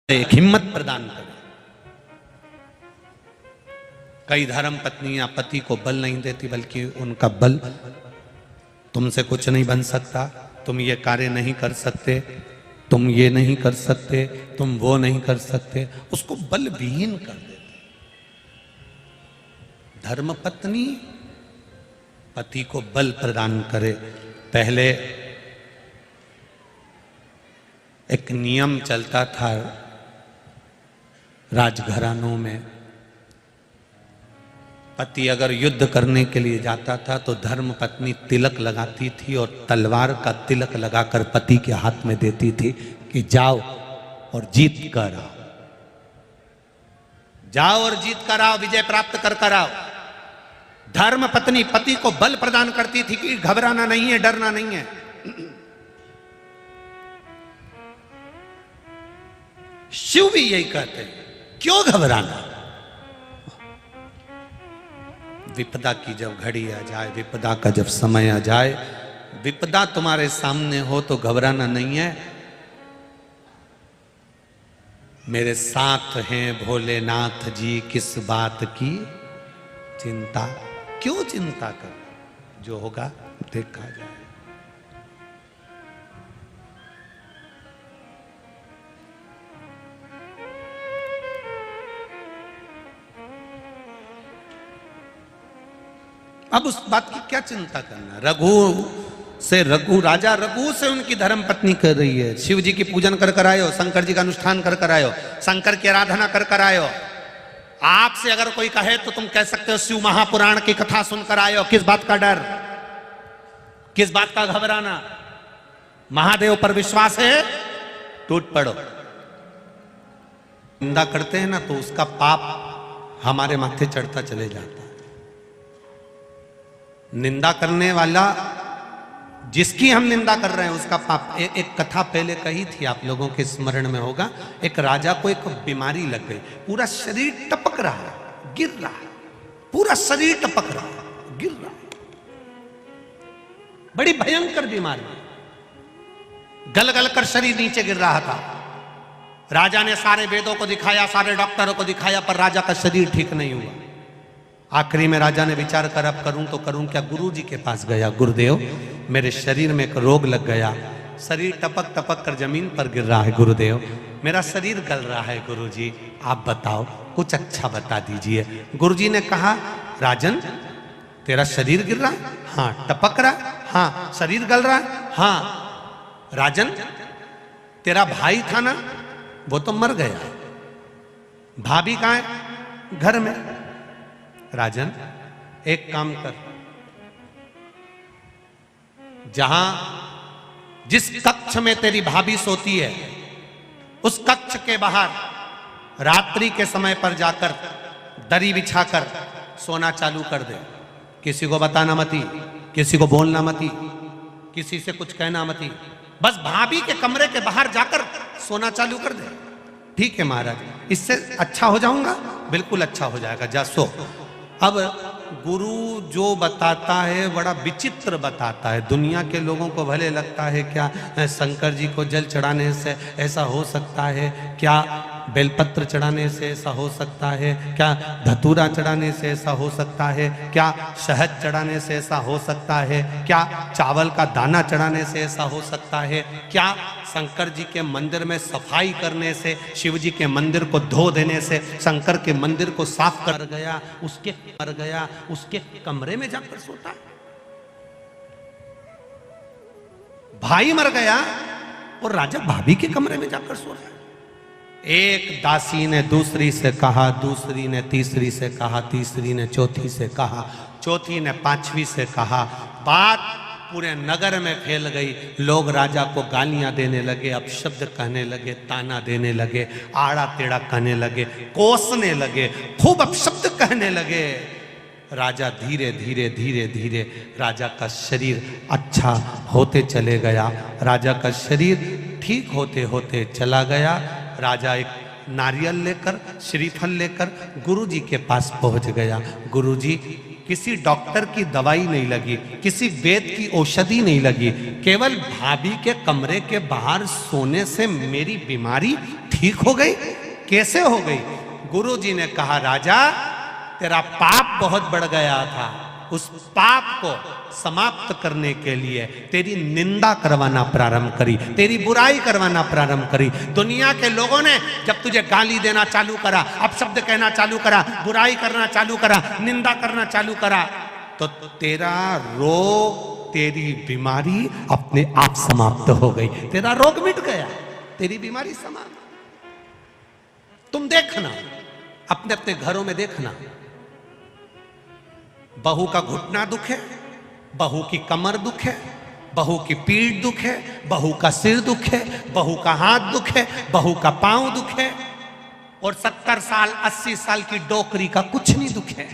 एक हिम्मत प्रदान करे। कई धर्म पत्नियां पति को बल नहीं देती, बल्कि उनका बल तुमसे कुछ नहीं बन सकता, तुम ये कार्य नहीं कर सकते, तुम ये नहीं कर सकते, तुम वो नहीं कर सकते, उसको बल विहीन कर देते। धर्म पत्नी पति को बल प्रदान करे। पहले एक नियम चलता था राजघरानों में, पति अगर युद्ध करने के लिए जाता था तो धर्म पत्नी तिलक लगाती थी और तलवार का तिलक लगाकर पति के हाथ में देती थी कि जाओ और जीत कर आओ, जाओ और जीत कर आओ, विजय प्राप्त कर आओ। धर्म पत्नी पति को बल प्रदान करती थी कि घबराना नहीं है, डरना नहीं है। शिव भी यही कहते हैं, क्यों घबराना। विपदा की जब घड़ी आ जाए, विपदा का जब समय आ जाए, विपदा तुम्हारे सामने हो तो घबराना नहीं है। मेरे साथ हैं भोलेनाथ जी, किस बात की चिंता। क्यों चिंता कर, जो होगा देखा जाए। अब उस बात की क्या चिंता करना। राजा रघु से उनकी धर्म पत्नी कर रही है। शिव जी की पूजन कर आयो, शंकर जी का अनुष्ठान कर आयो, शंकर की आराधना कर आयो। आपसे अगर कोई कहे तो तुम कह सकते हो शिव महापुराण की कथा सुनकर आयो। किस बात का डर, किस बात का घबराना। महादेव पर विश्वास है, टूट पड़ो। निंदा करते हैं ना तो उसका पाप हमारे माथे चढ़ता चले जाता है। निंदा करने वाला, जिसकी हम निंदा कर रहे हैं, उसका पाप। एक कथा पहले कही थी, आप लोगों के स्मरण में होगा। एक राजा को एक बीमारी लग गई, पूरा शरीर टपक रहा है, गिर रहा है, पूरा शरीर टपक रहा है, गिर रहा है। बड़ी भयंकर बीमारी, गल गल कर शरीर नीचे गिर रहा था। राजा ने सारे वेदों को दिखाया, सारे डॉक्टरों को दिखाया, पर राजा का शरीर ठीक नहीं हुआ। आखिरी में राजा ने विचार कर अब करूं तो करूं क्या। गुरु जी के पास गया, गुरुदेव मेरे शरीर में एक रोग लग गया, शरीर टपक टपक कर जमीन पर गिर रहा है। गुरुदेव मेरा शरीर गल रहा है, गुरु जी आप बताओ, कुछ अच्छा बता दीजिए। गुरु जी ने कहा, राजन तेरा शरीर गिर रहा है? हाँ। टपक रहा है? हाँ। शरीर गल रहा है? हाँ। राजन तेरा भाई था ना, वो तो मर गया, भाभी कहाँ है? घर में। राजन एक काम कर, जहां जिस कक्ष में तेरी भाभी सोती है, उस कक्ष के बाहर रात्रि के समय पर जाकर दरी बिछाकर सोना चालू कर दे। किसी को बताना मती, किसी को बोलना मती, किसी से कुछ कहना मती, बस भाभी के कमरे के बाहर जाकर सोना चालू कर दे। ठीक है महाराज, इससे अच्छा हो जाऊंगा? बिल्कुल अच्छा हो जाएगा, जा सो। अब गुरु जो बताता है बड़ा विचित्र बताता है। दुनिया के लोगों को भले लगता है क्या शंकर जी को जल चढ़ाने से ऐसा हो सकता है, क्या बेलपत्र चढ़ाने से ऐसा हो सकता है, क्या धतूरा चढ़ाने से ऐसा हो सकता है, क्या शहद चढ़ाने से ऐसा हो सकता है, क्या चावल का दाना चढ़ाने से ऐसा हो सकता है, क्या शंकर जी के मंदिर में सफाई करने से, शिव जी के मंदिर को धो देने से शंकर के मंदिर को साफ कर गया, उसके कमरे में जाकर सोता। भाई मर गया और राजा भाभी के कमरे में जाकर सो रहा है। एक दासी ने दूसरी से कहा, दूसरी ने तीसरी से कहा, तीसरी ने चौथी से कहा, चौथी ने पांचवी से कहा। बात पूरे नगर में फैल गई। लोग राजा को गालियां देने लगे, अपशब्द कहने लगे, ताना देने लगे, आड़ा टेढ़ा कहने लगे, कोसने लगे, खूब अपशब्द कहने लगे। राजा धीरे धीरे धीरे धीरे राजा का शरीर अच्छा होते चले गया, राजा का शरीर ठीक होते होते चला गया। राजा एक नारियल लेकर, श्रीफल लेकर गुरुजी के पास पहुंच गया। गुरुजी किसी डॉक्टर की दवाई नहीं लगी, किसी वेद की औषधि नहीं लगी, केवल भाभी के कमरे के बाहर सोने से मेरी बीमारी ठीक हो गई? कैसे हो गई? गुरुजी ने कहा, राजा तेरा पाप बहुत बढ़ गया था, उस पाप को समाप्त करने के लिए तेरी निंदा करवाना प्रारंभ करी, तेरी बुराई करवाना प्रारंभ करी। दुनिया के लोगों ने जब तुझे गाली देना चालू करा, अपशब्द कहना चालू करा, बुराई करना चालू करा, निंदा करना चालू करा, तो तेरा रोग, तेरी बीमारी अपने आप समाप्त हो गई। तेरा रोग मिट गया, तेरी बीमारी समाप्त। तुम देखना, अपने अपने घरों में देखना, बहू का घुटना दुख है, बहू की कमर दुख है, बहू की पीठ दुख है, बहू का सिर दुख है, बहू का हाथ दुख है, बहू का पांव दुख है, और 70 साल 80 साल की डोकरी का कुछ नहीं दुख है।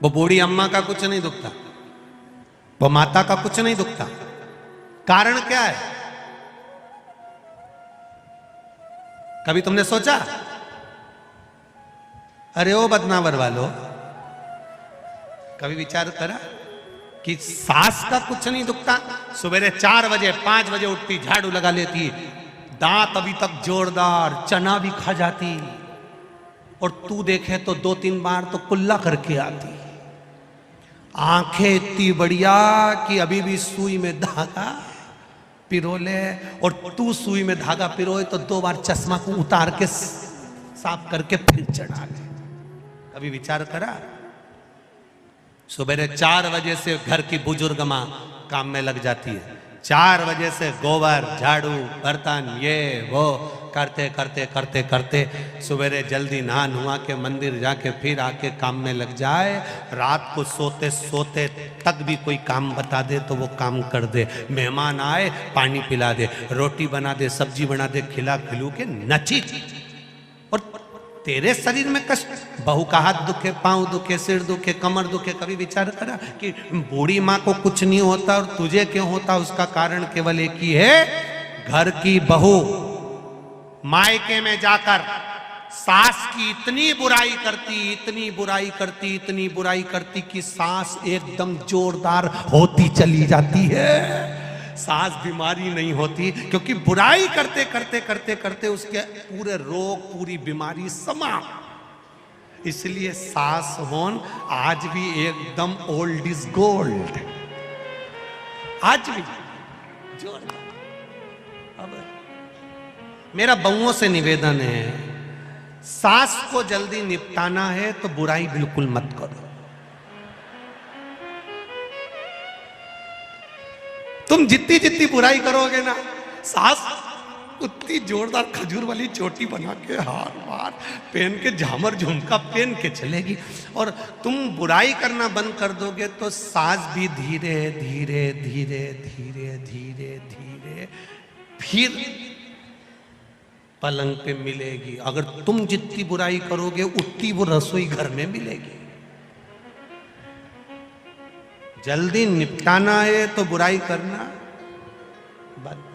वो बूढ़ी अम्मा का कुछ नहीं दुखता, वो माता का कुछ नहीं दुखता। कारण क्या है? कभी तुमने सोचा? अरे ओ बदनावर वालों, कभी विचार करा कि सास का कुछ नहीं दुखता? सवेरे 4 बजे 5 बजे उठती, झाड़ू लगा लेती, दांत अभी तक जोरदार, चना भी खा जाती, और तू देखे तो 2-3 बार तो कुल्ला करके आती, आंखें इतनी बढ़िया कि अभी भी सुई में धागा पिरो ले, और तू सुई में धागा पिरोए तो 2 बार चश्मा को उतार के साफ करके फिर चढ़ा ले। कभी विचार करा? सुबह 4 बजे से घर की बुजुर्ग मां काम में लग जाती है, 4 बजे से गोबर, झाड़ू, बर्तन, ये वो करते करते करते करते सवेरे जल्दी नहा नुहा के मंदिर जाके फिर आके काम में लग जाए। रात को सोते सोते तक भी कोई काम बता दे तो वो काम कर दे। मेहमान आए पानी पिला दे, रोटी बना दे, सब्जी बना दे, खिला खिलू के नची। और तेरे शरीर में कष्ट, बहू का हाथ दुखे, पांव दुखे, सिर दुखे, कमर दुखे। कभी विचार करा कि बूढ़ी माँ को कुछ नहीं होता और तुझे क्यों होता? उसका कारण केवल एक ही है, घर की बहू मायके में जाकर सास की इतनी बुराई करती, इतनी बुराई करती, इतनी बुराई करती कि सास एकदम जोरदार होती चली जाती है। सास बीमारी नहीं होती क्योंकि बुराई करते करते करते करते उसके पूरे रोग, पूरी बीमारी समाप्त। इसलिए सास होन आज भी एकदम ओल्ड इज गोल्ड, आज भी जोरदार। अब मेरा बहुओं से निवेदन है, सास को जल्दी निपटाना है तो बुराई बिल्कुल मत करो। तुम जितनी जितनी बुराई करोगे ना, सास उतनी जोरदार खजूर वाली चोटी बना के, हार वार पहन के, झामर झुमका पहन के चलेगी। और तुम बुराई करना बंद कर दोगे तो सास भी धीरे धीरे धीरे धीरे धीरे धीरे फिर पलंग पे मिलेगी। अगर तुम जितनी बुराई करोगे उतनी वो रसोई घर में मिलेगी। जल्दी निपटाना है तो बुराई करना बंद।